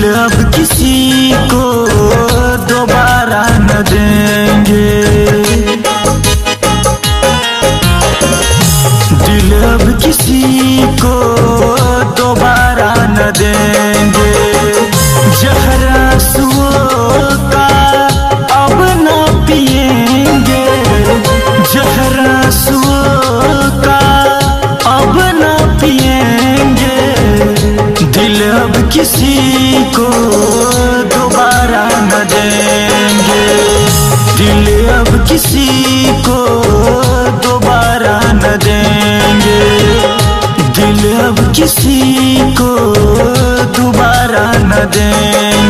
दिल अब किसी को दोबारा न देंगे। दिल अब किसी को दोबारा न देंगे। जहर आंसुओं का अब न पिएंगे। जहर आंसुओं का अब न पिएंगे। दिल अब किसी को दोबारा न देंगे। दिल अब किसी को दोबारा न देंगे। दिल अब किसी को दोबारा न देंगे।